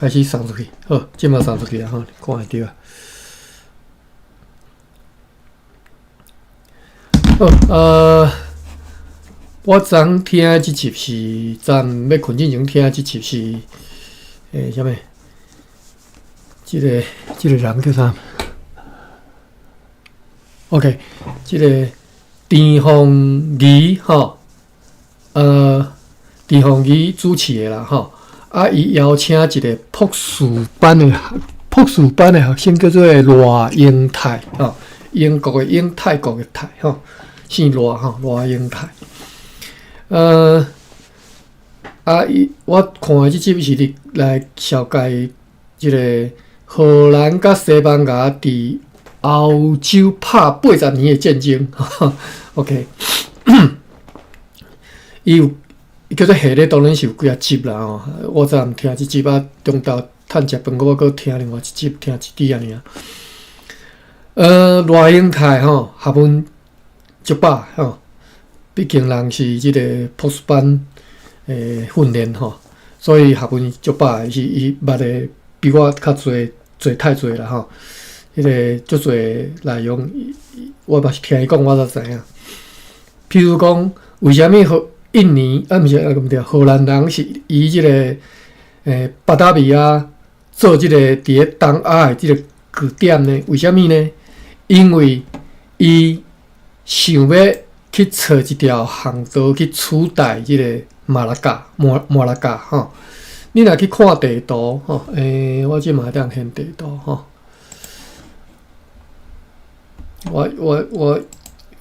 开始送出去，好，即马送出去啊！吼，看会到啊。好，我昨听即集是昨要困之前听即集是啥物？即个人叫啥 ？OK， 即个陈凤仪吼，陈凤仪主持的啦吼。伊邀请一个博士班的学生叫做罗英泰吼，英国的英，泰国的泰吼，姓罗吼，罗英泰。我看即集是来紹介即個荷蘭甲西班牙佇歐洲拍80年的戰爭。OK， 伊叫做系列，當然是有幾啊集啦吼。我昨暗聽一集啊，中晝趁食飯，我閣聽另外一集，聽一支安尼啊。羅英泰吼，學問足飽吼，畢竟人是即個博士班訓練吼，所以學問足飽，伊捌的比我較濟太濟啦吼。迄個足濟內容，我嘛是聽伊講，我才知影。譬如講，為蝦米印尼毋是毋對，荷蘭人是以即個巴達米亞做即個佇咧東亞的即個據點呢？為蝦米呢？因為伊想要去找一條航道去取代即個馬拉加吼。你若去看地圖吼，我即嘛會當顯地圖吼。我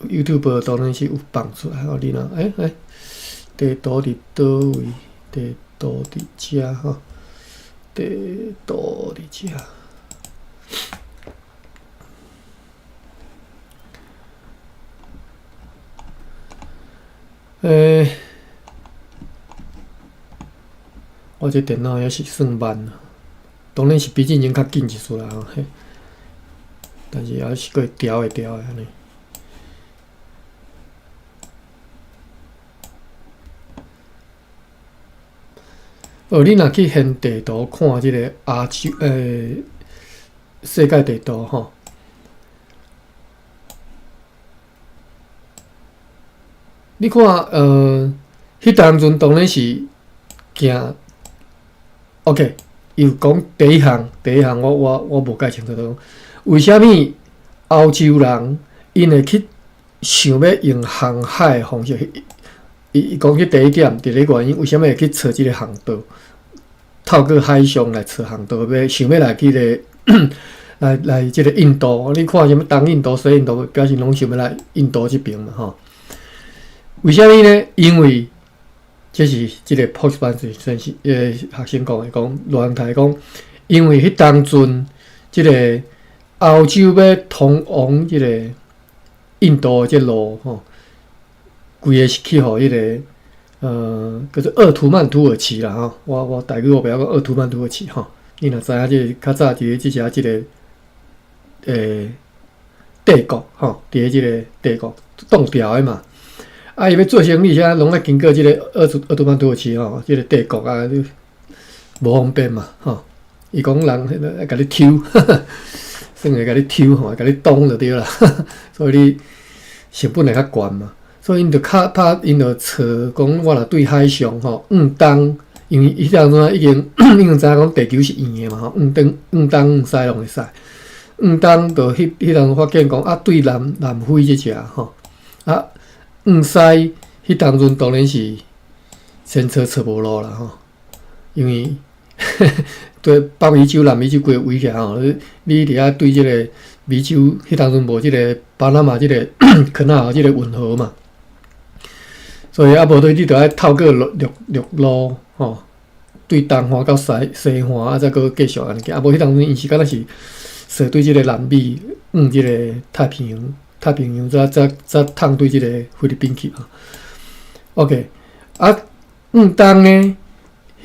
YouTube 當然是有放出來吼，你若地圖伫倒位？地圖伫遮吼，地圖伫遮。我这電腦也是算慢啦，當然是比之前較緊一絲啦吼，但是也是會調的安尼。你若去現地圖看即個亞洲世界地圖吼，你看迄當陣當然是行 OK， 伊有講第一項我無解清楚到，為蝦米歐洲人因會去想要用航海的方式？伊講起第一點，第一個原因，為蝦米會去找即個航道？透過海上來找航道，想要來去來即個印度。你看什麼東印度、西印度，表示攏想要來印度這邊嘛吼。為蝦米呢？因為這是即個博士班學生講的，講羅陽泰講，因為迄當陣即個歐洲要通往即個印度即路吼。規個是去互迄個叫做鄂圖曼土耳其啦吼，我台語我袂曉講鄂圖曼土耳其吼。你若知影即較早佇咧即隻即個帝國吼，佇咧即個帝國擋掉的嘛。伊要做生意，啥攏愛經過即個鄂圖曼土耳其吼，即個帝國啊，無方便嘛吼。伊講人會甲你偷，算會甲你偷吼，甲你擋就對啦。所以你成本會較懸嘛。所以因就較怕，因就找講我若對海上吼東，因為迄當陣已經知影講地球是圓的嘛吼，東西攏會使。東就迄當陣發現講對南非即隻吼，西迄當陣當然是先找無路啦吼，因為對北美洲、南美洲規個圍起來吼，你佇遐對即個美洲迄當陣無即個巴拿馬即個肯亞河即個運河嘛。所以無對，你著愛透過陸路吼，對東岸到西岸，再閣繼續安尼行。無迄當陣因是敢若是說對即個南美，即個太平洋，再通對即個菲律賓去嘛。OK， 東呢，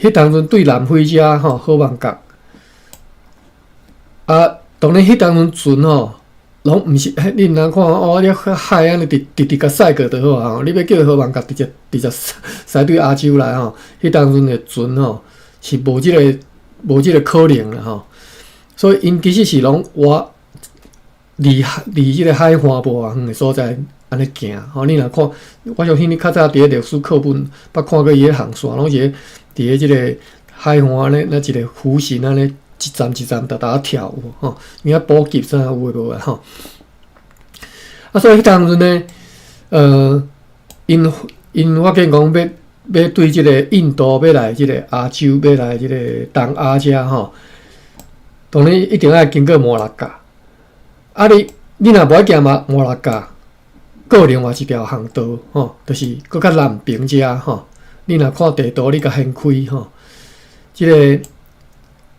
迄當陣對南非遮吼，好望角。當然迄當陣船吼。攏毋是，你若看你海安尼直甲駛過就好啊！你要叫荷蘭甲直接駛對亞洲來吼，迄當陣的船吼是無即個无即个可能啦吼。所以因其实是拢活离即个海岸无偌远的所在安尼行吼。你若看，我相信你较早伫个历史课本捌看过伊个航线，拢是伫个即个海岸安尼，那一个弧形安尼一站一站搭跳有吼。你啊补给啥有诶无啊吼。啊，所以迄当阵呢，因我见讲要对即个印度要来即个亚洲要来即个东亚遮吼，当然一定要经过摩洛哥。啊你若无爱行摩洛哥，还有另外一条航道吼，就是搁较南边遮吼。你若看地图，你甲掀开吼，即个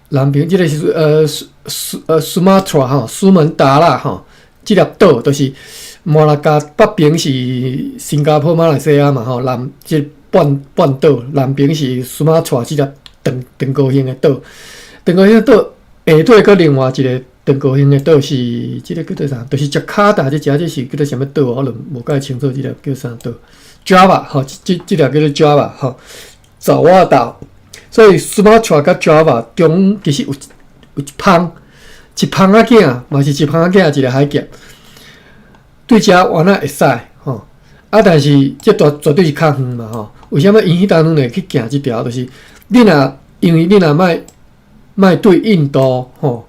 南边即个是苏马特吼，苏门答腊吼，即粒岛就是摩洛哥北边是新加坡、马来西亚嘛吼，南即半岛南边是苏马特即粒长高形的岛，长高形的岛下底搁另外一个长高形的岛是即个叫做啥？就是加卡达即只，即是叫做啥物岛？我拢无解清楚，即粒叫啥岛 ？Java 吼，即粒叫做 Java 吼，爪哇岛。所以苏马特甲 Java 中其实有一芳仔囝，嘛是一芳仔囝一个海峡。对遮原来会使吼，啊，但是这绝对是较远嘛吼。为什么因迄当中会去行即条？就是你若因为你若莫对印度吼，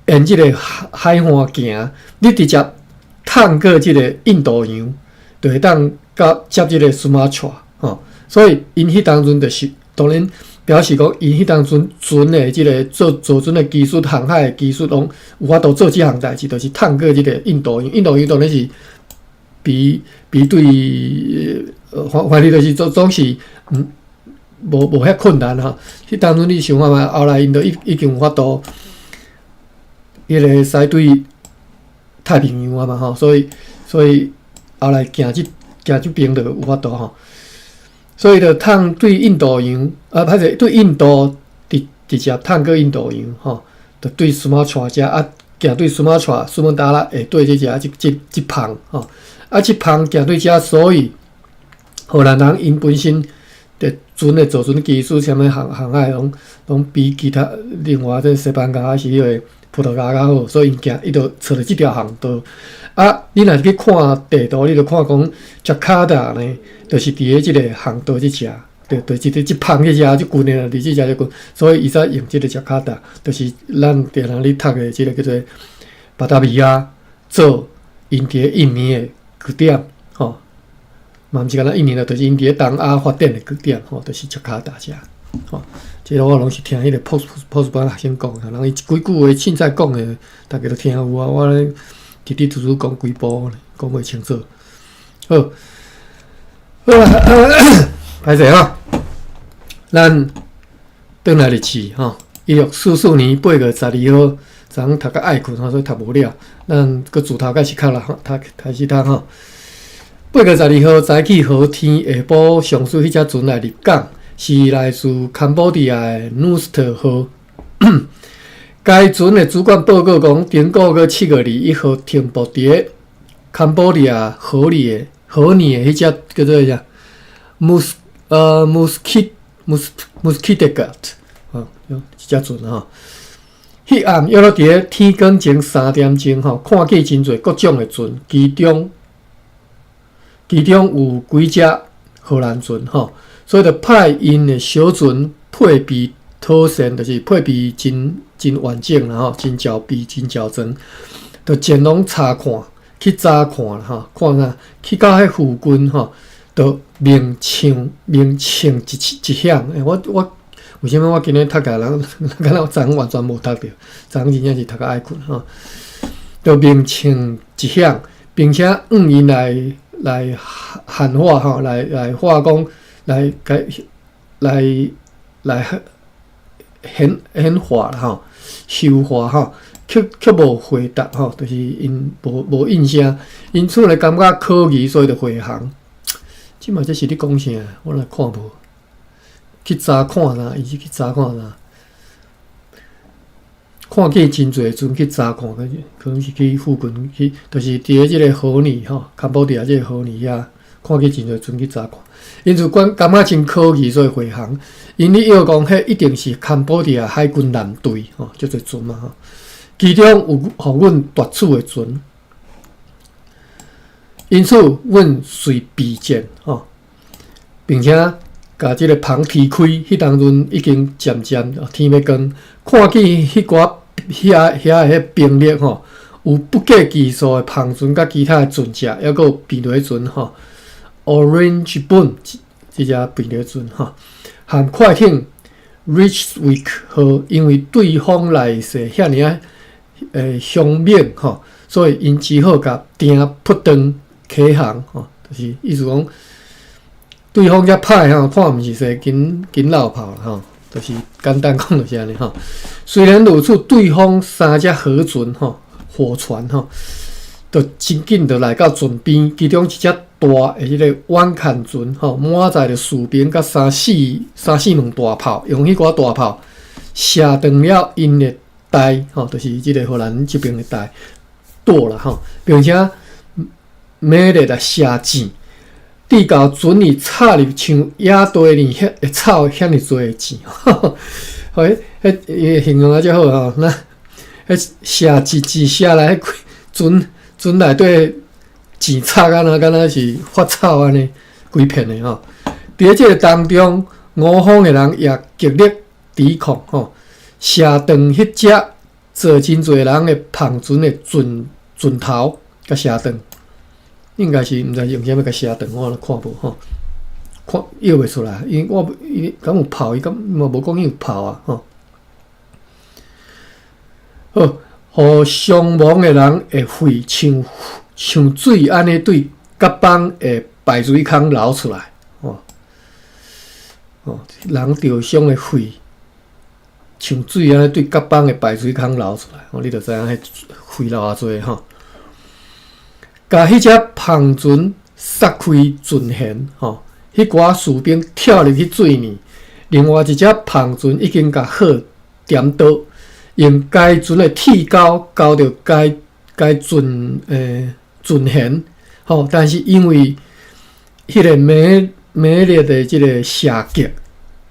沿即个海岸行，你直接探过即个印度洋，就会当到接即个苏马特吼。所以因迄当阵就是当然表示讲，因迄当阵船的即个做船的技术、航海的技术，拢有法度做即项代志，就是探过即个印度洋。印度洋当然是比对反正就是总是无遐困难哈。迄当阵你想看嘛，后来因都已经有法度迄个驶对太平洋啊嘛吼，所以后来行即边就有法度吼。所以就探对印度洋，歹势对印度直接探过印度洋吼，就对苏马特遮啊，行对苏马特、苏门答腊下对即旁吼，啊即旁行对遮，所以荷兰人因本身的做船技术，啥物航海拢比其他另外即西班牙还是迄个葡萄牙较好，所以伊就找了即条航道。啊，你若是去看地图，你就看讲加卡达呢，就是伫个即个航道即只，就即旁即只即近的离即只即近，所以伊才用即个加卡达，就是咱定人咧读的即个叫做巴达维亚做因伫印尼的据点，吼，嘛毋是干那印尼的，就是因伫东亚发展的据点，吼，就是加卡达遮，吼，即个我拢是听迄个 post 班学生讲，人伊几句话凊彩讲的，大家都听有啊，我咧。直直直讲几步呢，讲袂清楚。好，歹势吼，咱转来日期吼，1644年8月12号，昨昏读到爱困吼，所以读无了。咱个自头开始读啦，开始读吼。8月12号早起好天，下晡上水迄只船来入港，是来自堪布迪亚的努斯特号。该船的主管报告讲，经过个7月21号停泊伫个堪布迪亚河里的迄只叫做啥？Musquetegat 吼，即只船吼。迄暗约伫个天光前3点钟吼，看见真侪各种的船，其中有几只荷兰船吼，所以就派因的小船配备妥善，就是配备真完整啦吼，真照备、真照全，就前拢查看，去查看啦吼，看啥？去到迄附近吼，就明枪一响。我为什么我今日读个人，敢若昨昏完全无读着，昨昏真正是读到爱困吼。就明枪一响，并且因来喊话吼，来话讲，来显化啦吼。修话吼，却无回答吼，就是因无印象，因此咧感觉可疑，所以就回航。即嘛这是你讲啥？我来看无，去查看啦，伊是去查看啦，看见真侪船去查看，可能是去附近去，就是伫咧即个河里吼，堪布迪亚即个河里遐看去真侪船去查看。因就感觉真可疑，所以回航。因咧要讲，迄一定是柬埔寨海军舰队吼，足侪船嘛吼。其中有互阮夺取的船，因此阮随避战吼，并且甲即个篷踢开。迄当阵已经渐渐天要光，看见迄寡遐个兵力吼，有不计其数的篷船甲其他的船只，还佫有便利船吼 ，Orange Boom 即只便利船吼，和快艇 Richwick 号，因为对方来势遐尔啊凶猛吼，所以因只好甲艇扑长起航吼，就是意思讲。对方遮歹吼，看毋是说紧落炮吼，就是简单讲就是安尼吼。虽然如此，对方3只河船吼，火船吼，就真紧就来到船边，其中一只大诶迄个弯砍船吼，满载着士兵甲三四门大炮，用迄寡大炮射断了因诶台吼，就是即个荷兰这边诶台舵啦吼，并且美丽来射箭。地到船里插入像野地里会草遐尼多的钱，迄形容啊遮好吼，那迄射箭射来，船内底钱插敢若是发草安尼，规片的吼。伫即个当中，我方的人也极力抵抗吼，射断迄只坐真侪人的篷船的船头，甲射断。应该是毋知用啥物甲射断，我看无吼，看摇袂出来，因为伊敢有炮，伊敢嘛无讲伊有炮啊吼。好，互伤亡的人会肺像水安尼对甲帮的排水孔流出来，人受伤的肺像水安尼对甲帮的排水孔流出来，你就知影迄肺流偌济吼。甲迄只篷船撒开船舷吼，迄寡士兵跳入去水里，另外一只篷船已经甲好点倒，用该船的铁钩交着该船舷吼，但是因为迄个美丽的即个射击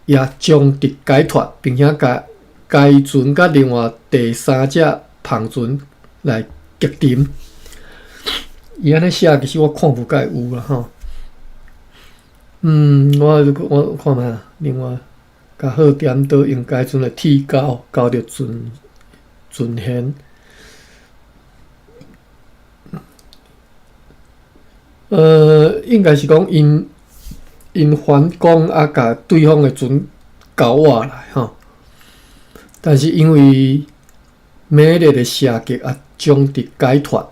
也将敌解脱，并且甲该船甲另外第3只篷船来击沉。伊安尼写，其实我看无介有啦吼。我看觅啊，另外甲好点倒用该船的铁钩交着船舷。应该是讲因反攻啊，甲对方的船搞活来吼。但是因为美丽的射击啊，将敌解脱。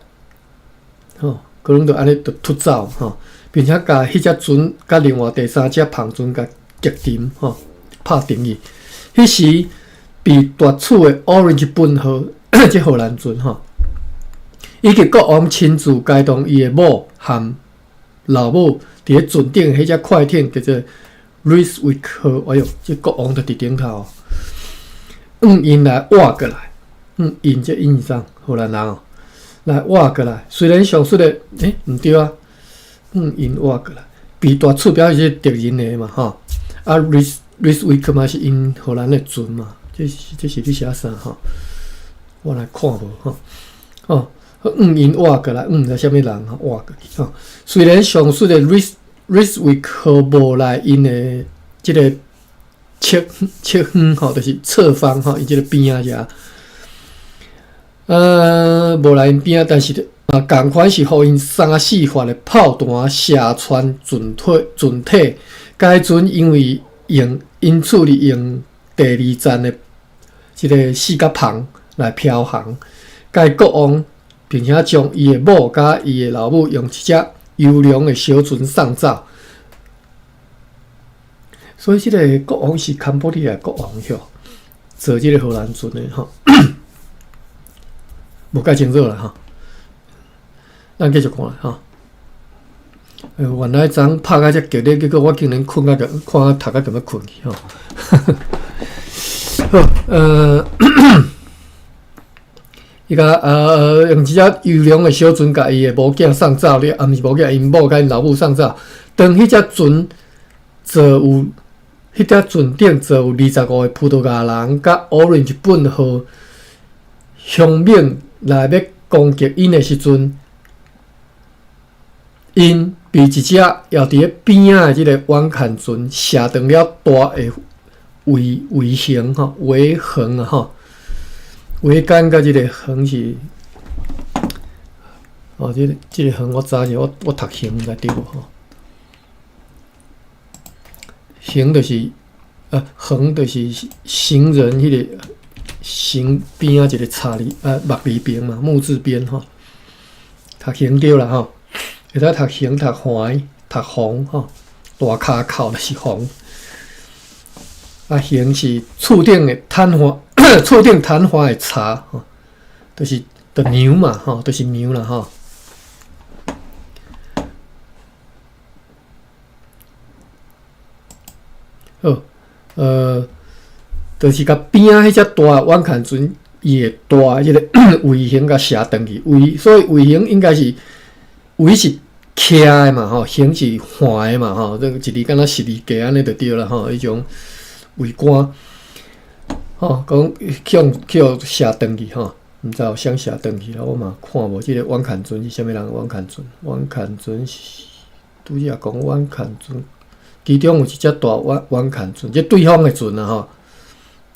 吼，可能就安尼就突走吼，并且甲迄只船甲另外第3只篷船甲击沉吼，拍沉去。迄时被夺取的 Orange Boom 号即荷兰船吼，以及国王亲自开动伊的某和老母伫咧船顶迄只快艇叫做 Richwick 号，哎哟，即国王就伫顶头，因来挖过来，因这印上荷兰人哦。来挖过来，虽然上述的毋对啊，因挖过来，被夺取表示敌人的嘛吼，啊 Richwick 嘛是因荷兰的船嘛，这是你写啥吼？我来看无吼，因挖过来，毋知啥物人挖过去吼。虽然上述的 Richwick 号无来因的即个侧方吼，就是侧方吼，伊即个边啊遮。无来因边啊，但是共款是互因3、4发的炮弹射穿船体。该船因为因此利用第2站的即个四角篷来飘航。该国王并且将伊的某甲伊的老母用一只优良的小船送走。所以，即个国王是柬埔寨的国王哟，坐即个荷兰船的吼。无介清楚啦吼，咱继续看啦吼。原来昨拍到遮激烈，结果我竟然困到看头壳咁要困去吼。好，伊甲用一只优良的小船，甲伊的某囝送走了，毋是某囝，因某甲因老母送走。当迄只船坐有，迄只船顶坐有25个葡萄牙人，甲 Orange 本号乡民来要攻击因的时阵，因被一只摇伫咧边仔的即个弯砍船射断了大的尾形吼，尾横啊吼。桅杆甲即个横是，哦，即个横我知者，我读形应该对无吼？形就是横就是行人迄个行边啊一个叉字木字边嘛，木字边吼，读形对啦吼，会使读形、读环、读红吼，大骹口就是红。形是厝顶的瘫痪。厝顶昙花的茶吼，就是牛嘛吼，就是牛啦吼。好，就是甲边仔迄只大弯砍船，伊会大迄个尾形甲射断去，所以尾形应该是尾是徛的嘛吼，形是环的嘛吼，这个一字敢若十字架安尼就对啦吼，迄种尾杆。吼，讲叫射断去吼，毋知有啥射断去啦。我嘛看无即个弯砍船是啥物人的弯砍船？弯砍船是拄则讲弯砍船，其中有一只大弯砍船，即对方的船啊吼。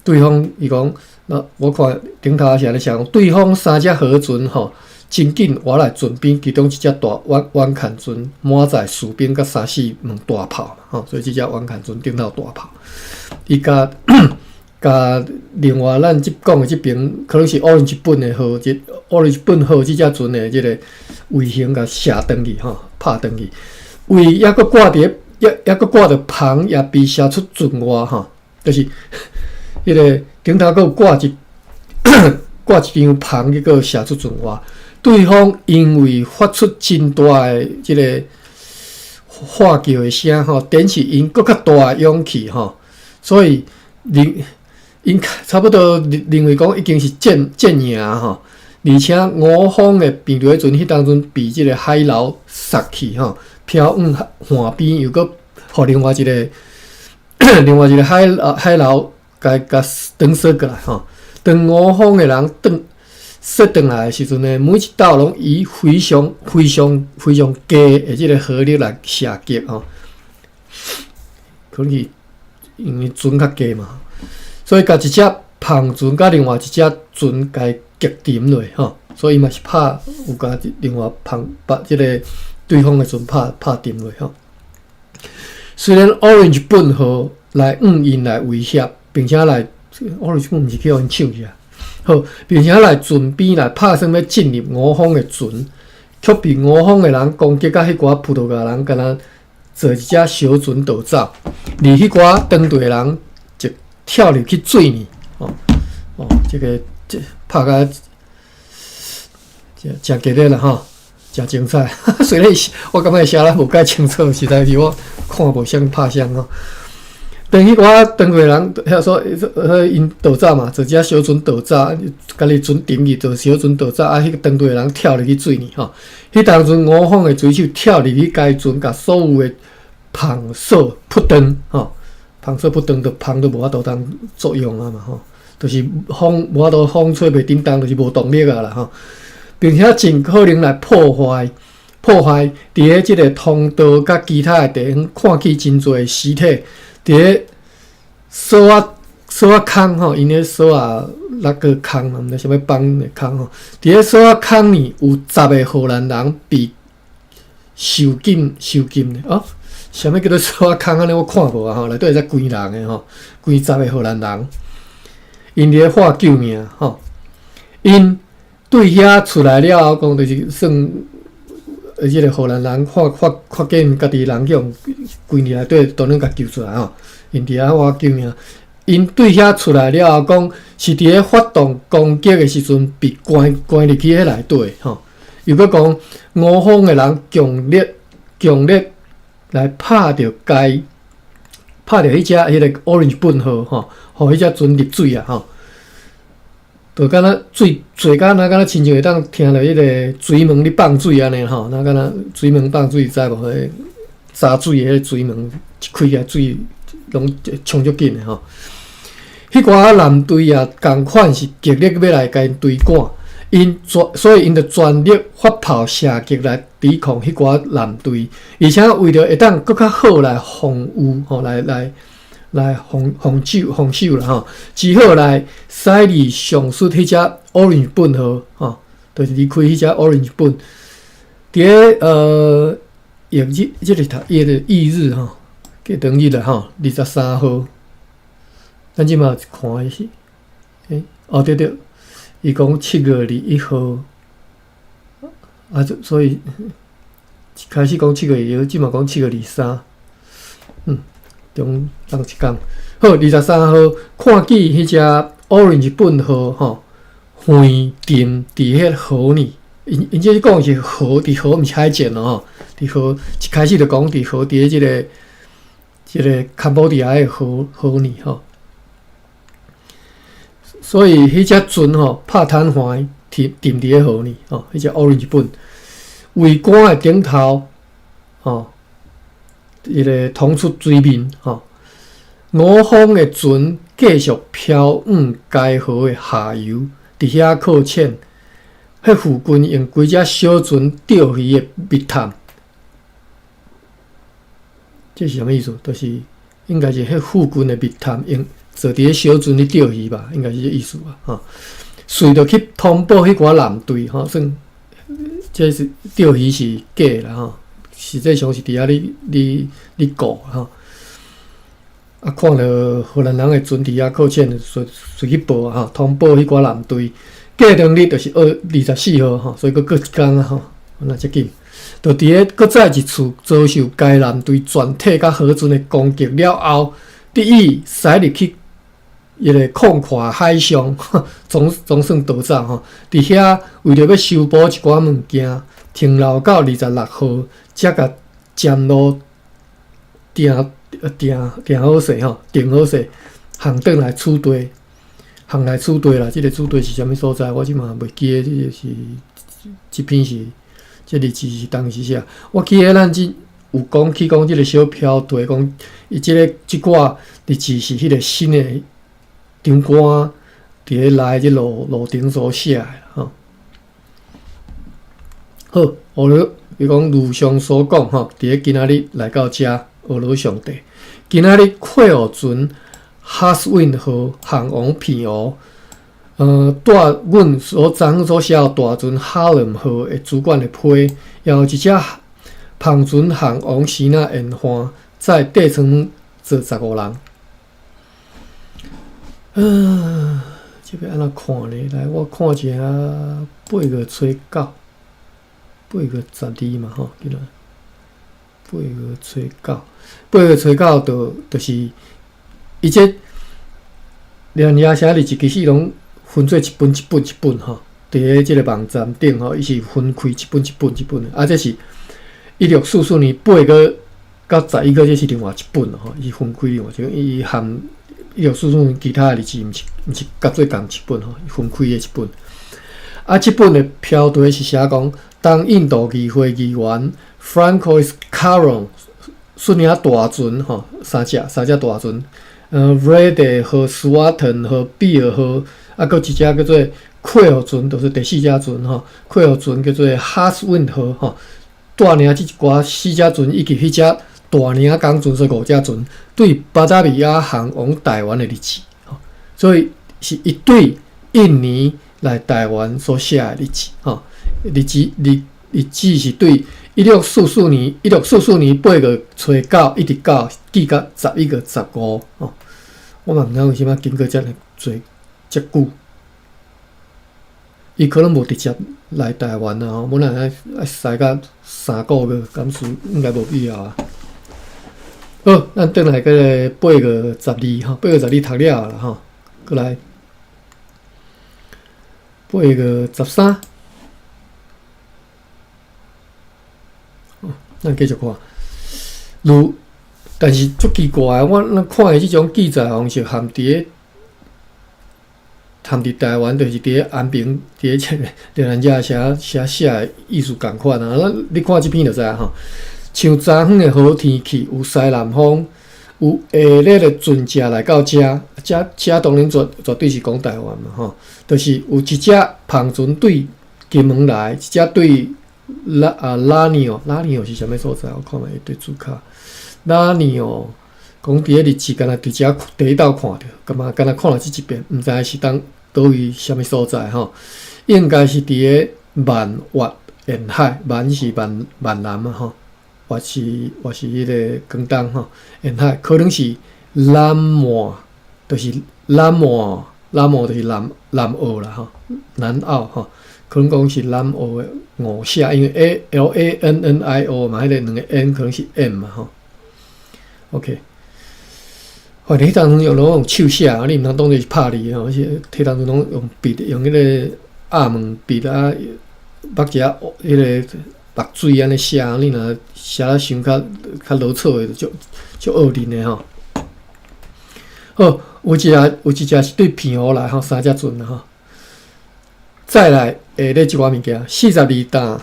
对方伊讲，那我看顶头是安尼写讲，对方3只河船吼，真紧划来船边，其中一只大弯砍船满载士兵甲3-4门大炮嘛吼，所以即只弯砍船顶头大炮，伊甲。甲另外咱讲的即边可能是 Orange 本的号，即 Orange 本号即只船的即个尾形甲射断去吼，拍断去，尾还佫挂伫还佫挂着旁，也被射出船外吼，就是迄个顶头佫有挂一张旁，结果射出船外。对方因为发出真大的即个喊叫的声吼，点起因佫较大的勇气吼，所以因差不多认为讲已经是战赢吼，而且5方的平流船迄当阵被即个海流杀去吼，漂往岸边又搁互另外一个海流甲转说过来吼。当5方的人说转来的时阵呢，每一道拢以非常低的即个火力来射击吼，可能是因为船较低嘛。所以，甲一只胖船，甲另外一只船，甲伊击沉落吼，所以嘛是拍有甲另外把即个对方的船拍沉落吼。虽然 Orange 本号来因来威胁，并且来 Orange 本毋是叫因抢去啊，好，并且来船边来拍算要进入5方的船，却被5方的人攻击，甲迄寡葡萄牙人敢若坐一只小船逃走，而迄寡当地人。跳入去水里，这拍甲真激烈啦吼，真精彩。虽然我感觉写得无介清楚，实在是我看无啥拍啥吼。等迄个当地人遐说，因逃走嘛，坐只小船逃走，家己船沉去，坐小船逃走，迄个当地人跳入去水里吼。迄当阵5方的水手跳入去该船，甲所有的旁索扑断吼。旁说不当，就旁都无法度当作用啊嘛吼，就是风无法度风吹袂叮当，就是无动力啊啦吼，并且尽可能来破坏伫咧即个通道甲其他的地方，看起真侪的尸体，伫咧锁仔坑吼，因咧锁仔那个坑嘛，毋知啥物帮的坑吼，伫咧锁仔坑里有10个荷兰人被受禁的哦。啥物叫做锁仔坑安尼？我看无啊吼，内底会使关人诶吼，关10个荷兰人，因伫咧喊救命吼，因对遐出来了后，讲就是算，即个荷兰人发现家己人去用关伫内底，当然甲救出来吼，因伫遐喊救命，因对遐出来了后，讲是伫咧发动攻击诶时阵被关入去迄内底吼，又搁讲5方诶人强烈。来拍着迄只迄个 Orange 本号吼，互迄只船入水啊吼。就敢若水做敢若亲像会当听到迄个水门咧放水安尼吼，敢若水门放水知无？迄洒水诶，迄个水门一开起来水拢冲足紧诶吼。迄寡男队也共款是极力要来甲因对赶，所以因着全力发炮射击来抵抗迄寡男队，而且为着会当更较好来防御吼，来防守啦吼，只好来使你上出迄只 orange 本号吼，就是离开迄只 orange 本。伫咧翌日即个翌日吼，计当日啦吼，23号。咱即马看伊是，对，伊讲7月21号，所以开始讲7月1号，即马讲7月23，中当一天。好，23号看见迄只 orange 本号吼，飞沉伫迄河里。因这讲是河，伫河毋是海战咯吼，伫河一开始就讲伫河伫即个坎保迪亚诶河里吼。所以迄只船吼拍瘫痪，沉伫咧河里吼。迄只 orange 本桅杆诶顶头吼，迄个捅出水面吼。5方诶船继续漂往该河诶下游，伫遐靠浅。迄附近用几只小船钓鱼诶密探，这是啥物意思？就是应该是迄附近诶密探用。坐伫咧小船咧钓鱼吧，应该是这意思吧，吼。随着去通报迄寡男队，吼，算这是钓鱼是假啦，吼，实际上是伫遐咧顾，吼。看到荷兰人诶船伫遐靠浅，随去报啊，吼，通报迄寡男队。过当日就是24号，吼，所以过一天啊，吼，那遮紧，就伫咧搁再一次遭受该男队全体甲河船诶攻击了后，得以驶入去。伊个旷阔海上，总算逃走吼。伫遐为着要修补一寡物件，停留到26号，才甲站路定好势吼，定好势，行转来厝地，行来厝地啦。即个厝地是啥物所在？我即嘛袂记得，即是即篇是即日子是当时写。我记得咱有讲起讲即个小飘队，讲伊即寡日子是迄个新诶。张官伫咧内即路顶所写诶吼。好，俄罗伊讲如上所讲吼，伫咧今仔日来到遮，俄罗上帝今仔日快学船哈斯温号航王骗我，带阮所写大船哈伦号诶主管诶批，也有一只胖船航王希纳延欢，在地层做15人。这个安怎看呢？来，我看一下8月初9，8月12嘛吼，记得8月初9，8月初9就是伊这连夜写日子其实拢分做一本吼，伫咧即个网站顶吼，伊是分开一本的。这是1644年8月到11月，这是另外一本吼，伊分开另外一本，伊含。1644年其他的日子，毋是合做共一本吼，分开的一本。这本的标题是写讲，当印度议会议员 Francois Caron 率领大船吼，三只大船，Vrede 和 Swarton 和比尔和，搁一只叫做快学船，就是第4只船吼，快学船叫做 Haswind 号吼，带领即一寡4只船以及迄只。大领港船说5只船对巴扎比亚航往台湾的日子，所以是一对印尼来台湾所写的日子，日子是对1644年8月初9一直到记到11月15，我嘛毋知为什么经过遮尔久，伊可能无直接来台湾啊，本来爱驶到3个月，敢是应该无必要啊。好，咱转来个8月12吼，8月12读了啦吼，过来8月13，咱继续看。但是足奇怪，我看的即种记载方式，含伫含伫台湾，就是伫咧安平，伫咧这个咱遮写的意思共款啊。你看即篇就知影吼。像昨昏的好天气，有西南风，有下日的船只来到遮，遮当然绝对是讲台湾嘛吼。就是有一只篷船对金门来，一只对拉尼奥是啥物所在？我看卖一堆字卡。拉尼奥讲伫咧日志，敢若伫遮第一道看着，敢若看了即一遍，毋知是当倒位啥物所在吼？应该是伫咧万越沿海，万是万南嘛吼。或是迄个广东吼，沿海可能是南摩，就是南摩就是南澳啦吼，南澳吼，可能讲是南澳的澳写，因为 LANNIO 嘛，迄个两个 N 可能是 M 嘛吼。OK， 反正迄当中用手写，你毋通当作是拍字吼，而且迄当中拢用笔，用迄个暗门笔啊，目遮迄个。白水安尼写，你若写了伤较老草的，就恶人的吼。好，有一只是对平湖来吼，三只船吼。再来下咧一寡物件，42担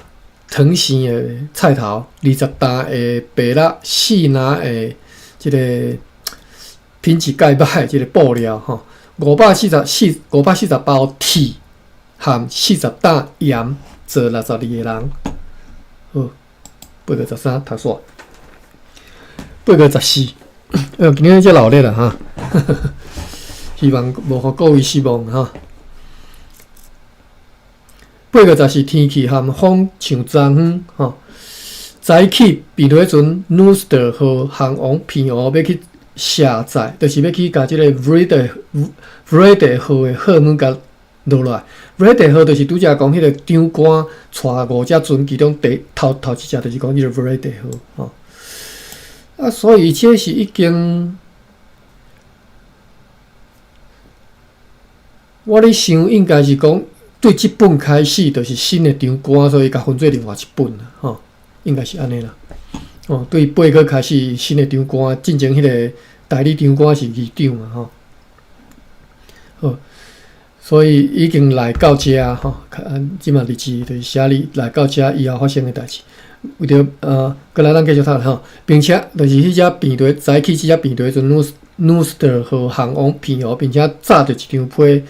藤生的菜头，20担的白蜡，4拿的即个品质介歹即个布料吼，540包铁含40担盐，做62个人。好，8月13读煞，8月14，今日这热烈啦哈，希望无互各位失望哈。8月14天气含风像昨昏吼，早起便对船 Nooster 号航往平湖要去下载，就是要去甲即个 Vrede 号的货物甲落来。Vrede 号就是拄则讲迄个长官带5只船，其中头一只就是讲迄个 Vrede 号吼。啊，所以这是已经，我咧想应该是讲对即本开始就是新的长官，所以甲分做另外一本啦吼，应该是安尼啦。哦，对8月开始新的长官，进前迄个代理长官是议长嘛吼。好。所以已经来到遮吼，即嘛日志就是写你来到遮以后发生的代志。为着过来咱继续讨论吼，并且就是迄只便队早起即只便队船 Nooster 号航往平湖，并且炸着一张批，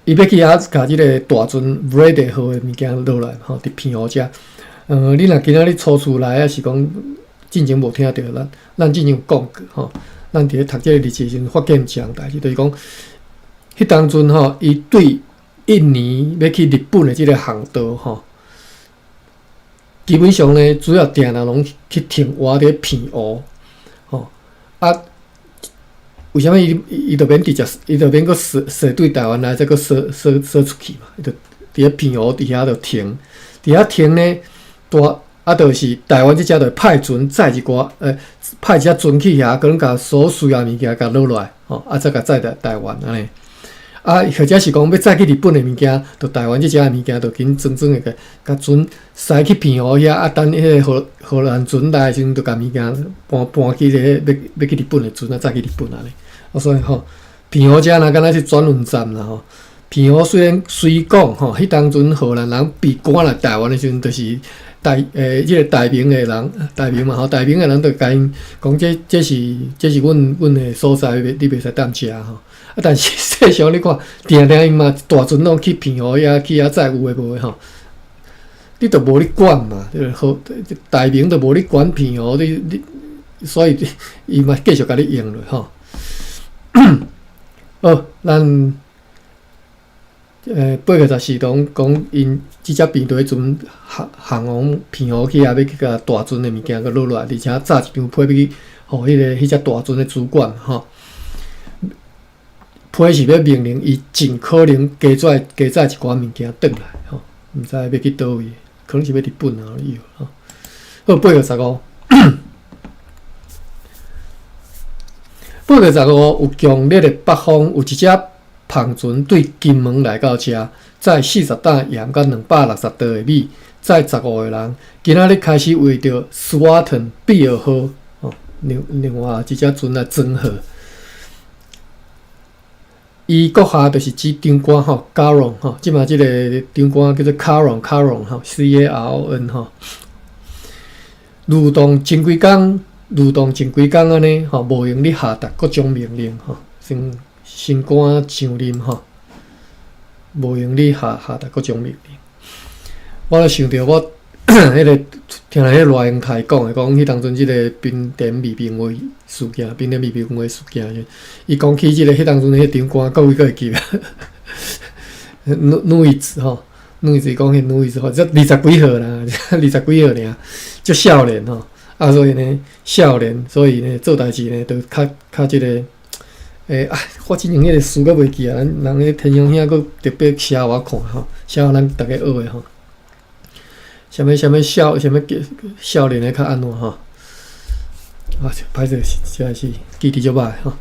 伊要去甲即个大船 Vrede 号的物件落来吼，伫平湖遮。你若今仔日初次来，还是讲进前无听着咱进前有讲过吼，咱伫咧读即个日志时发现一项代志，就是讲。迄当阵吼，伊对印尼要去日本的即个航道吼，基本上呢，主要定人拢去停活伫平湖吼。啊，为什么伊就免直接，伊就免个射对台湾来，再个射出去嘛？伊就伫咧平湖伫遐就停，伫遐停呢，就是台湾即只就派船载一寡，派一只船去遐，可能甲所需要物件甲落来吼，再甲载台湾安尼。啊，或者是讲要载去日本的物件，就台湾即只物件，就紧装的甲船驶去平湖遐，等迄个荷兰船来时阵，就甲物件搬去要去日本的船载去日本安尼。所以吼，平湖遮若敢若是转运站啦吼。平湖虽然水港吼，迄当阵荷兰人被赶来台湾的时阵，就是即个台明的人，台明嘛吼，台明的人就甲因讲，这是阮的所在，你袂使当遮吼。但是实际上你看，定伊嘛大船拢去平湖遐去载有诶无诶吼，你都无咧管嘛，好台明都无咧管平湖，你所以伊嘛继续甲你用落吼。好，咱8月14讲因即只便队船航往平湖去，也要去甲大船诶物件个落来，而且炸一张批要去互迄只大船诶主管吼。批是要命令伊尽可能加载一寡物件转来吼，毋知要去倒位，可能是要日本啊以后吼。好，8月15，8月15有强烈的北风，有一只篷船对金门来到遮，载40担盐甲260吨的米，载15个人。今仔日开始为着 Swarton 比尔号吼，另外一只船来装货。伊国下就是指长官吼 ，Caron 吼，即嘛即个长官叫做 Caron 吼 ，Caron 吼。蠕动前几工安尼吼，无用你下达各种命令吼，新官上任吼，无用你下达各种命令。我想着我迄个听来迄赖英台讲诶，讲迄当阵即个冰田秘密会事件，伊讲起即个迄当阵迄长官，各位会记啊？女子吼，女子讲迄女子吼，才20几号啦，20几号尔，足少年吼，所以呢，少年，所以呢，做代志呢，都较即个。我之前迄个书阁袂记啊，人迄天祥兄阁特别写我看吼，写互咱逐个学诶吼。啥物少年诶较安怎吼？歹势，实在是记忆足歹吼。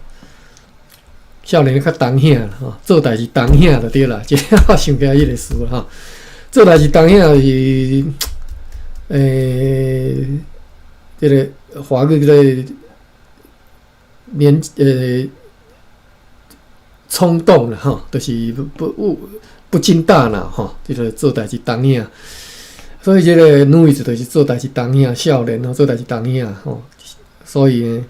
少年较重兄啦吼，做代志重兄就对啦。即我想起来迄个词吼，做代志重兄是即个华语叫做冲动啦吼，就是不经大脑吼，即个做代志重兄。所以即个女子就是做代志重兄，少年吼做代志重兄吼，所以呢，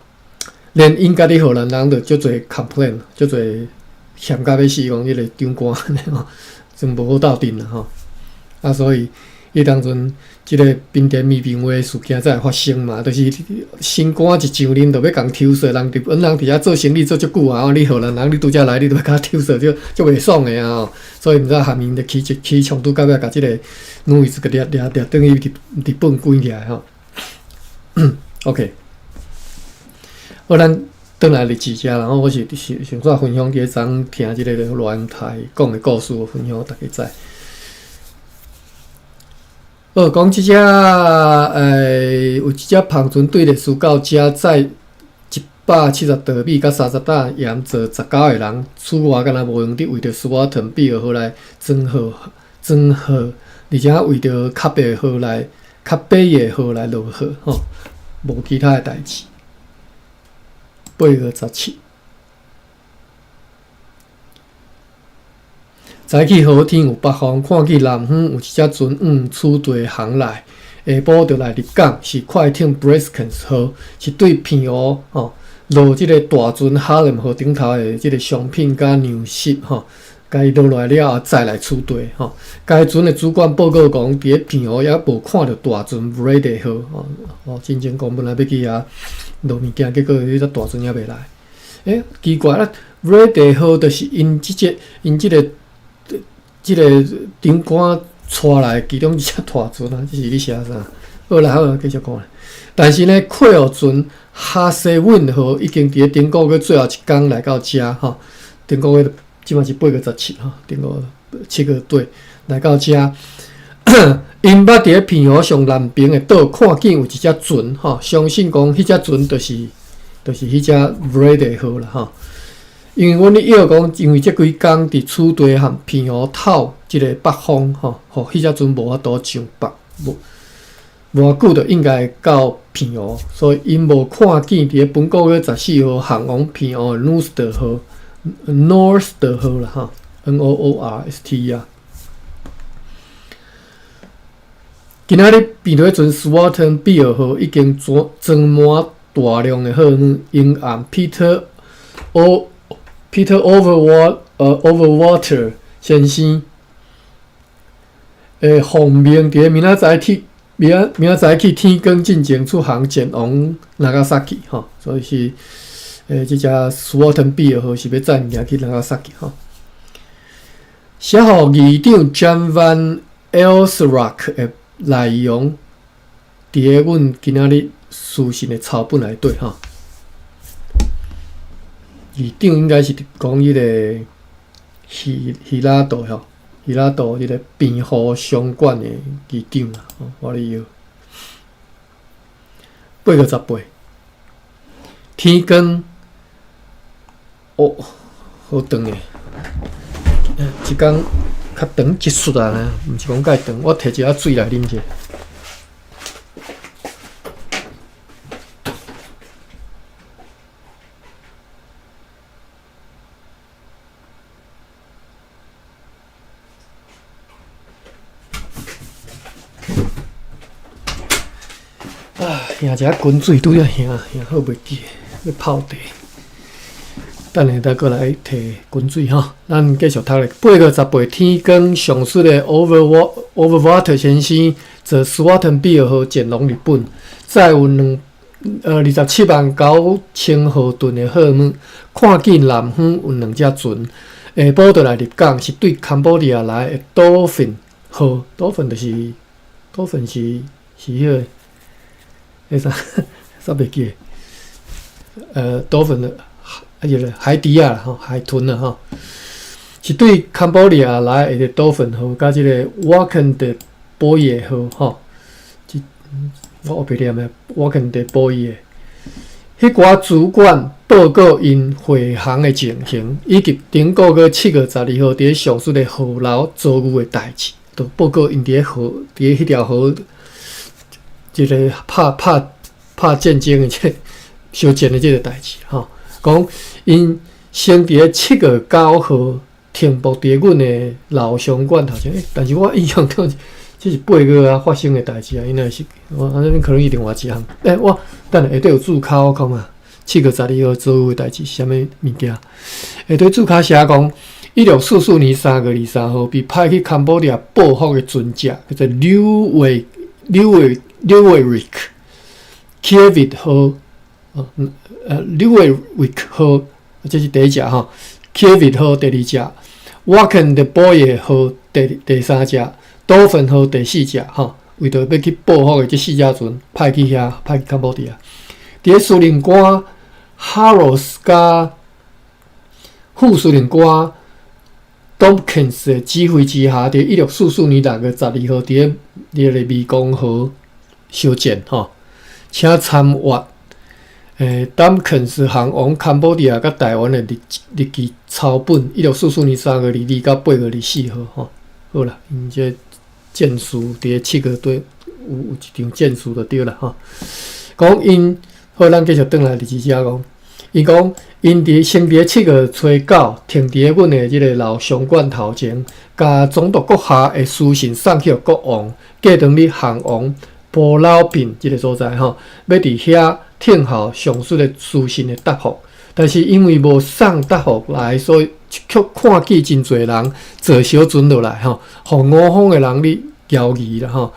连因家己荷兰人就足侪 complain， 足侪嫌甲要死，讲迄个长官吼，真无好斗阵啦吼。所以迄当阵即个冰田秘密会事件才会发生嘛，就是新官一上任就要共抽税，人伫遐做生意做足久啊，你荷兰人你拄则来，你就要甲抽税，就袂爽诶啊吼。所以毋知下面就起冲突，到尾甲即个女子个掠等于日本关起来吼。OK， 好，咱转来日志遮，然后我是想煞分享几昨听即个罗安台讲诶故事，分享大家知。讲即只有一只胖船对着苏到遮载170稻米甲30担盐，坐19个人，此外敢若无用伫为着斯瓦滕比尔河来装好，而且为着较北河来落河吼，无其他诶代志。8月17。早起好天有北风，看见南方有一只船厝地航来，下晡就来入港，是快艇 Briskens 号，是对平湖吼落即个大船哈林河顶头的即个商品甲粮食吼，甲伊落来了后再来厝地吼。该船的主管报告讲，伫咧平湖也无看到大船 Brady 号真正讲本来要去遐落物件，结果迄只大船也未来。奇怪啦 ，Brady 号就是因即个长官带来其中一只大船啊，这是你写啥？好啦，继续讲。但是呢，快河船哈西温号已经伫咧顶个月最后一天来到遮吼，顶个月即嘛是8月17吼，顶个7个对来到遮。因捌伫咧平湖上南边的岛看见有一只船吼，相信讲迄只船就是迄只 Brady 号啦吼。因为阮咧晓讲，因为即几工伫厝地和平湖透即个北风吼，迄只船无法度上北，无偌久就应该会到平湖，所以因无看见伫咧本个月14号航往平湖的 Norster 号啦吼 ，Noorst 啊。今仔日变做船 Swarton 号已经装满大量的货物，因按 Peter Overwater 先生奉命伫明仔载起天光进前出航前往Nagasaki 吼，所以是即只 Swarton 号是要载物件去Nagasaki 吼。写互议长 Jan van Elsrock 的内容，伫咧阮今仔日书信的草本内底吼。议长应该是讲迄个希拉岛吼，希拉岛迄个平湖商馆的议长啦，我哩晓。8月18，天光，好长诶，一工较长一撮啊呢，毋是讲介长，我摕一下水来啉者。赢一下滚水拄要赢好袂记，要泡茶。等下再过来摕滚水吼，咱继续读咧。8月18天光上述的 Overwater 先生则 Swattenbill 和减农日本，再有279000毫吨的货物，看见南方有2只船，下晡就来入港，是对柬埔寨来的Dolphin 号，Dolphin 就是迄个，迄啥袂记Dolphin 的。海底啊，海豚啊，吼，是对柬埔寨来的Dolphin号，甲即个瓦肯德波耶号，吼，我袂念诶，瓦肯德波耶。迄寡主管报告因回航的情形，以及顶个月7月12号伫上述的河流遭遇的代志，都报告因伫迄条河，即个拍战争的即相战的即个代志，吼。讲因先伫7月9号停泊伫阮的老商馆头前，但是我印象中这是8月啊发生的代志啊，应该是我那边可能有另外一项。我等下下底有注考，我看嘛，7月12号做有的代志是啥物物件？下底注考写讲，1644年3月23号被派去柬埔寨捕获的船只叫做Louiswick Kiewit 号。Louiswick 号，这是第一只吼 ，Kiewit 号第二只 ，Wacken 的 Boy 号第三只 ，Dolphin 号第四只吼，为着要去捕获的这4只船，派去柬埔寨。伫司令官 Harrows 甲副司令官 Tompkins 的指挥之下，伫1644年6月12号，伫个湄公河相见吼，请参阅。Tompkins 航往柬埔寨甲台湾的日记抄本，1644年3月22到8月24号，吼，好啦，因这战书伫7月对有一张战书就对啦，吼。讲因好，咱继续转来日记遮讲，伊讲因先伫7月初9停伫阮的即个老商馆头前，甲总督阁下的书信送去国王，过当去航往波老坪即个所在，吼，要伫遐。听候上述的书信的答复，但是因为无送答复来，所以却看见真侪人坐小船落来吼，互五方的人咧摇疑啦吼。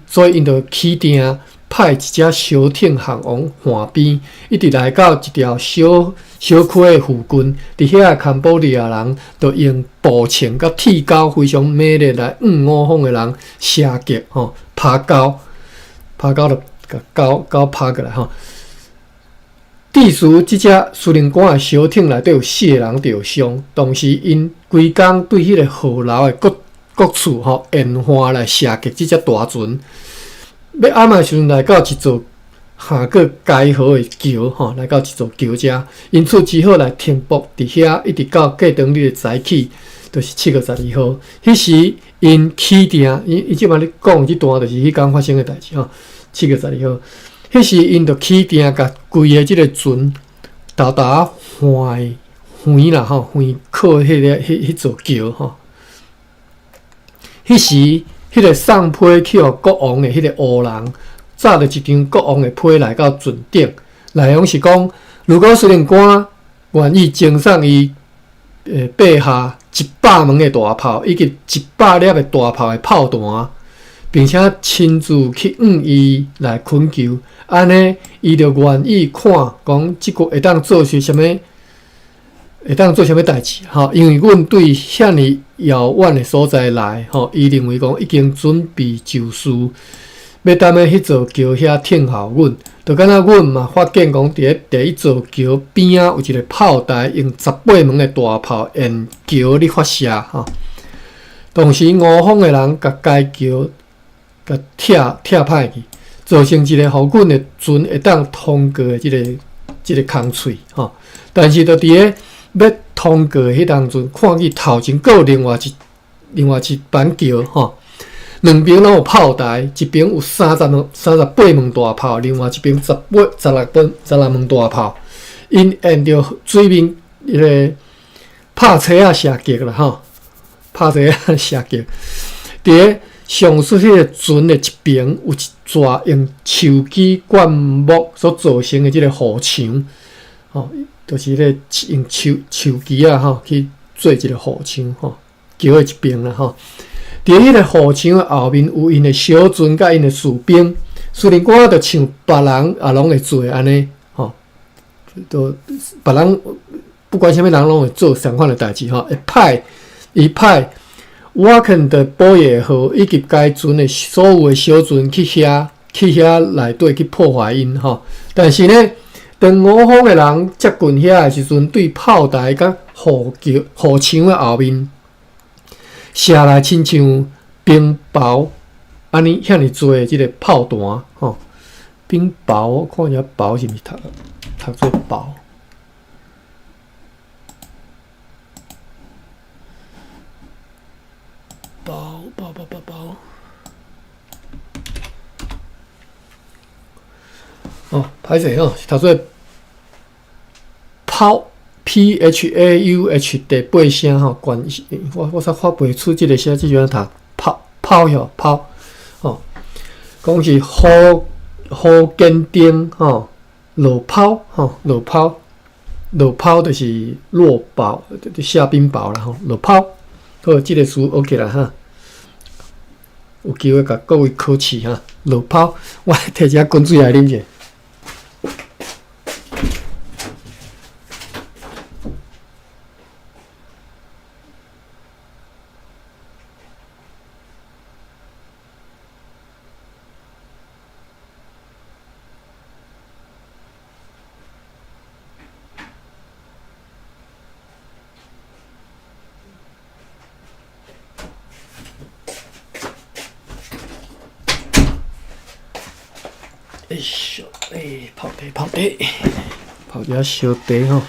所以因就起定派一只小艇航往岸边，一直来到一条小区的附近。伫遐柬埔寨人就用步枪甲铁镐非常猛烈来五方的人射击吼，拍镐就甲镐拍过来吼。第时，即只司令官的小艇内底有4个人受伤，同时因规工对迄个河流的各处烟花来射击即只大船。要暗的时阵来到一座下过改河的桥来到一座桥遮，因此只好来停泊伫遐，一直到过当日的早起，就是7月12号。迄时因起定，伊即摆咧讲即段，就是迄天发生的代志7月12号。迄时因就起定，甲规个即个船豆啊翻啦翻靠迄座桥吼。迄时迄个送批去互国王的迄个乌人，载着一张国王的批来到船顶，内容是讲，如果司令官愿意赠送伊陛下100门的大炮，以及100粒的大炮的炮弹。并且亲自去伊来恳求，安尼伊就愿意看讲即个会当做些啥物，会当做啥物代志吼？因为阮对遐尼遥远的所在来吼，伊认为讲已经准备就绪，要踮咧迄座桥遐听候阮。就敢若阮嘛发现讲，伫第一座桥边啊有一个炮台，用18门的大炮沿桥咧发射吼。同时，五方的人甲该桥。甲拆歹去，造成一个互阮的船会当通过的即个空喙吼。但是，就伫个要通过迄当阵，看见头前阁有另外一板桥吼，两边拢有炮台，一边有38门大炮，另外一边16门大炮，因沿着水面迄个拍车啊射击啦吼，拍车啊射击，伫个上述迄个船的一边有一撮用树枝灌木所造成的即个护墙，吼，就是咧用树枝啊，吼，去做一个护墙，吼，桥的一边啦，吼。伫迄个护墙的后面有因的小船甲因的士兵，虽然我着像别人也拢会做安尼，吼，都别人不管啥物人拢会做相款的代志，吼，伊派我肯的保野号以及该船的所有的小船去遐内底去破坏因，吼。但是呢，当我方的人接近遐的时阵，对炮台甲护墙的后面射来亲像冰雹安尼遐尼多的即个炮弹，吼，冰雹我看一下雹是毋是读做雹。哦，歹势吼，是读做抛 PHAUH 第8声吼，关我煞发袂出即个声，即阵读抛哟抛，吼，讲是好坚定吼，落抛吼，落抛就是落雹，下冰雹啦吼，落抛。好，即个词 OK 啦哈，有机会甲各位考试哈。落泡，我摕一下滚水来啉者。泡一下烧茶吼，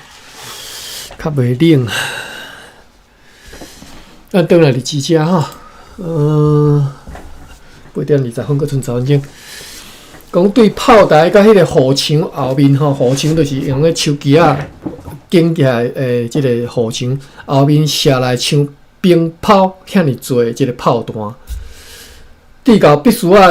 较袂冷。咱倒来伫几只吼8:20搁剩10分钟。讲对炮台甲迄个护墙后面吼，护墙就是用个树枝啊建起来即个护墙后面射来像冰炮遐尼多即个炮弹，地高必须啊！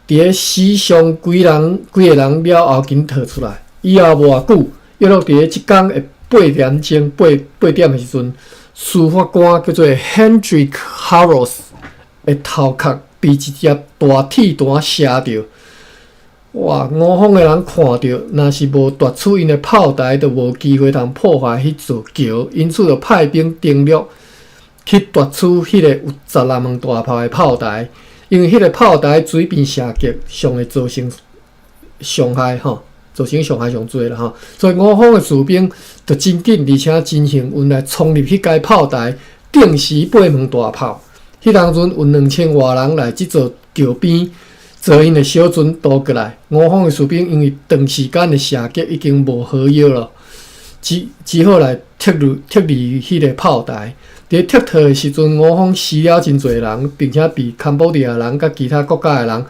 伫咧死伤几个人了后，紧逃出来。以后无偌久，约落伫咧即天的8点的时阵，司法官叫做 Hendrik Harros 的头壳被一只大铁弹射着。哇！我方的人看到，若是无夺取因的炮台，就无机会通破坏迄座桥，因此就派兵登陆去夺取迄个有16门大炮的炮台。因为迄个炮台水平射击上会造成伤害吼，造成伤害上侪啦吼，所以我方的士兵就真紧，而且真幸运来冲入去该炮台，定时8门大炮。迄当阵有2000外人来即座桥边，做因的小船渡过来。我方的士兵因为长时间的射击已经无好药了，只好来撤离迄个炮台。伫撤退的时阵，我方死了真侪人，并且被柬埔寨人甲其他国家的人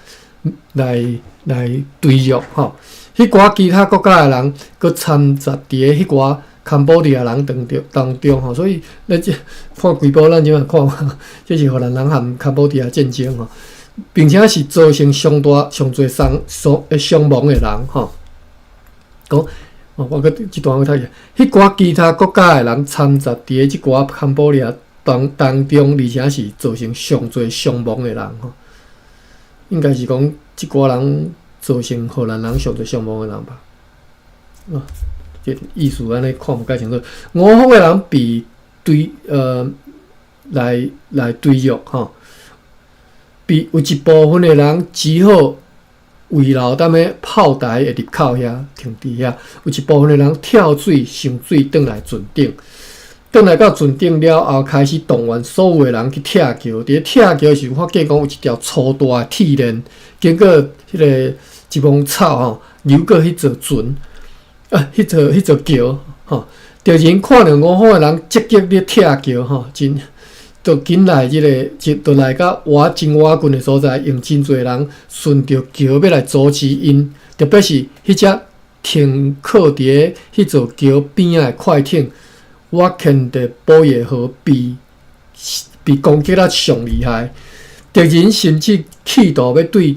来追辱吼。迄寡其他国家的人，佮掺杂伫咧迄寡柬埔寨人当中吼，所以咱即看规部咱即样看，这是荷兰人和柬埔寨战争吼，并且是造成上侪伤亡的人吼。讲。我即段我睇下，迄寡其他国家的人掺杂伫咧即寡柬埔寨当中，而且是造成上侪伤亡的人吼。应该是讲即寡人造成荷兰人上侪伤亡的人吧？这意思安尼看无介清楚。我方的人被来追辱吼，被有一部分的人只好。围绕踮咧炮台的入口遐停伫遐，有一部分的人跳水上水，转来船顶。转来到船顶了后，开始动员所有的人去拆桥。伫咧拆桥时，发现讲有一条粗大的铁链，经过迄个一帮草吼，流过迄座船，迄座桥吼。着人看到我方的人积极咧拆桥吼，就紧来就来到真瓦近的所在，用真侪人顺着桥要来阻止因，特别是迄只停靠伫迄座桥边仔的快艇，我看的保野号被攻击得上厉害。敌人甚至企图要对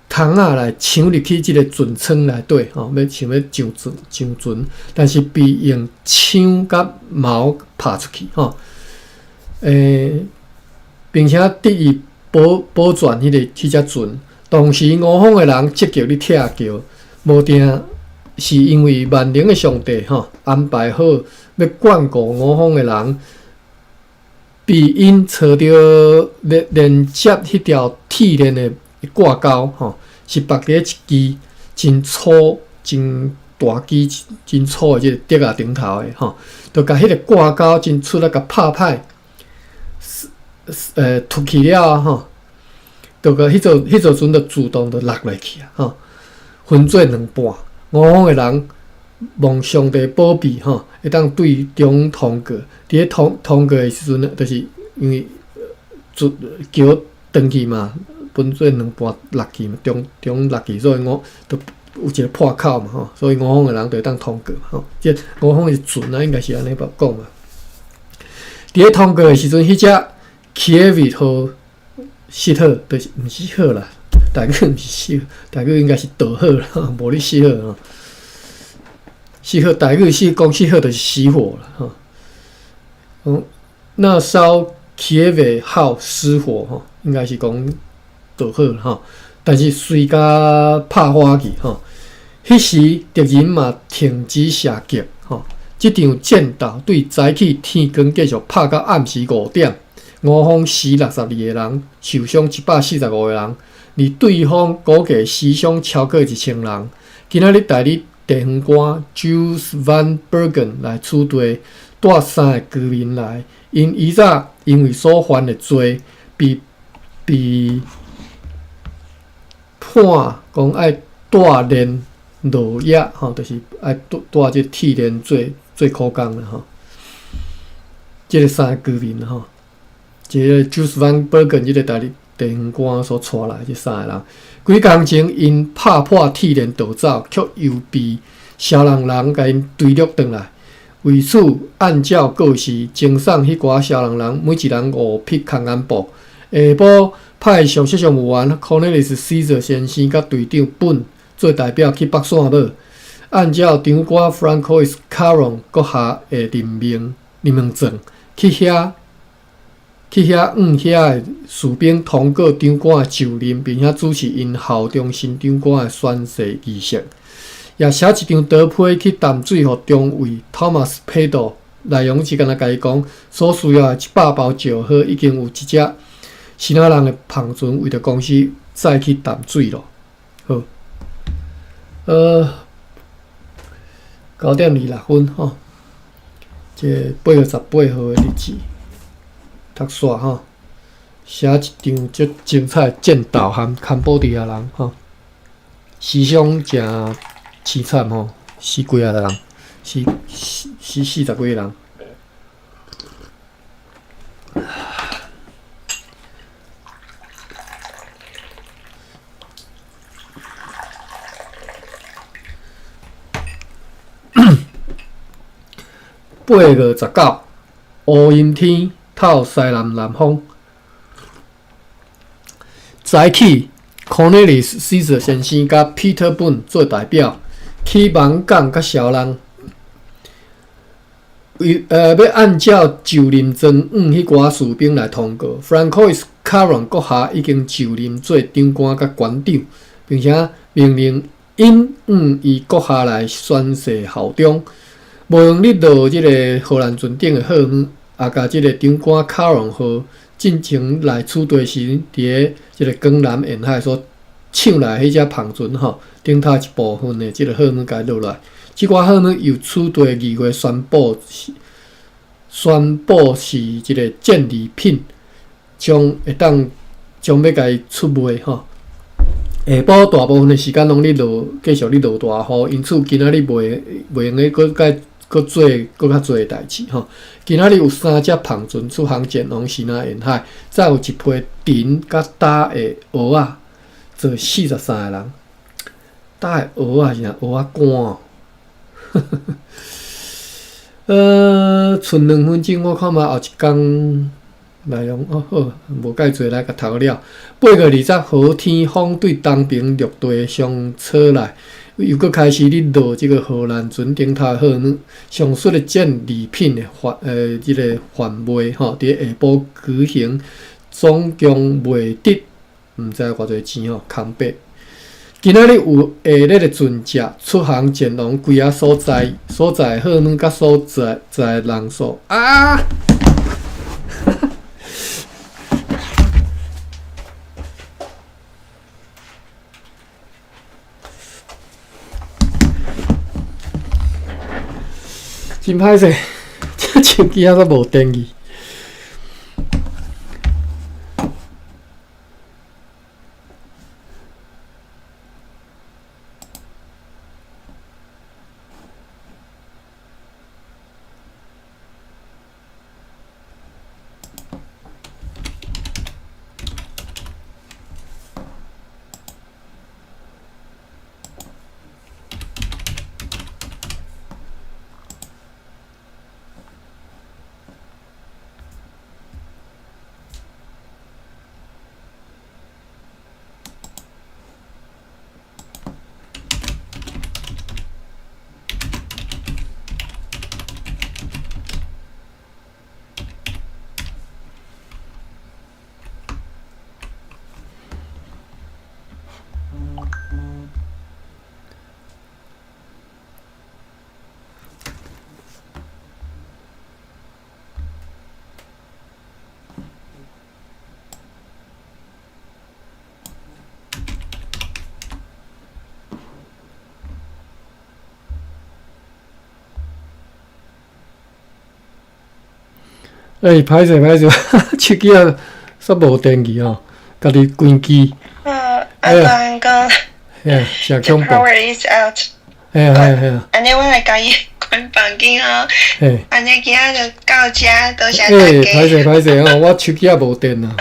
窗仔来抢入去即个船舱内底，要想要上船，但是被用枪甲矛拍出去，并且得以保全迄只船。当时吴方的人积极咧踢桥，无定是因为万能的上帝安排好要眷顾吴方的人，被因找到连接迄条铁链的挂钩，是绑伫一支真粗、真大支、真粗的即个竹仔顶头的，就甲迄个挂钩真出来甲拍拍，凸起了就甲迄座船就自动就落落去啊，分做两半。吴方的人望上帝保庇，会当对中通过。伫咧通过的时阵，就是因为桥断去嘛。分做两半落去嘛，中落去，所以我就有一个破口嘛，所以吴方的人就会当通过嘛，即吴方的船应该是安尼讲嘛。伫咧通过的时阵，迄只 Kiev 号失号，就是毋是号啦，大概毋是失号，大概应该是倒号啦，无咧失号失号大概是讲失号就是失火了那艘 Kiev 号失火应该是讲。就好了但是随甲拍花去迄时敌人嘛停止射击即场战斗对早起天光继续拍到暗时5点，吴方死62个人，受伤145个人，而对方估计死伤超过1000人。今仔日代理地方官 Jules Van Bergen 来处罚带3个居民来，因以早因为所犯的罪被判讲爱带链落叶就是爱带这铁链最苦工啦这个3个居民这个 Jules Van Bergen 这个代理地方官所带来这3个人，几工前因拍破铁链逃走，却又被消防人甲因追捕回来。为此，按照告示，侦送迄寡消防人每一人5匹空安布。下晡派上级上务员 Cornelis Caesar 先生甲队长本做代表去北线岛，按照长官 Francois Caron 阁下的任命状去遐遐的士兵通过长官的就任，并且主持因效忠新长官的宣誓仪式，也写一张刀批去淡水予中尉 Thomas Pedo， 内容是干那甲伊讲，所需要的100包石好已经有一只新仔人的篷船为着公司载去淡水咯。好，9点26分这8月18号的日子，读煞写一场足精彩的战斗和坎布地亚人死伤真凄惨死几啊人，死40几个人。8月19，乌阴天，透西南风。早起 ，Cornelis Caesar 先生甲 Peter 本做代表去芒港甲小人，要按照就任状迄寡士兵来通过。Francois Caron 阁下已经就任做长官甲馆长，并且命令因伊阁下来宣誓效忠。无用你落即个荷兰船顶的号码，也甲即个长官卡隆号进前来处罚时，伫个即个江南沿海所抢来迄只篷船顶头一部分的即个号码甲落来。即寡号码由处罚议会宣布是即个战利品，将要甲伊出卖下晡大部分的时间拢继续落大雨，因此今仔日袂用个搁较济的代志今仔日有3只篷船出航前往西南沿海，再有一批沉甲打的蚵仔，做43个人。打的蚵仔是蚵仔干春2分钟，我看嘛后一天内容哦好，无介济来甲读了。8月20号天风对东平陆地上车来，又搁开始咧落即个荷兰船顶头好呢。上述的战利品的即个贩卖吼，伫下晡举行，总共卖得毋知偌济钱吼，空白。今仔日有下日的船只出航前往几啊所在好呢，甲所在人数啊！真歹势，这手机还阁无电去。歹势，手机啊煞无电去吼，家己关机。I'm gone. 真 The 恐怖。 power is out. 嘿啊。安尼我来甲伊关房间哦。嘿。安尼今仔就到遮，多谢大歹家。势哦，我手机也无电啊，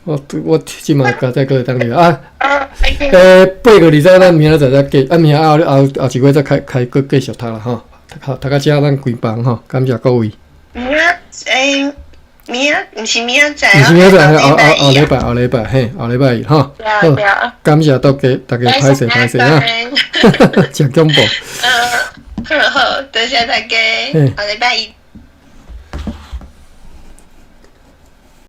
我即马加再过当了啊。8月20咱明仔载再继，明仔后一月再开继续读啦吼，读到遮咱关房吼，感谢各位。明仔毋是明仔载毋是明仔载，后礼拜嘿，后礼拜二吼。对啊。感谢大家歹势啊，真恐怖。好，多谢大家，后礼拜一。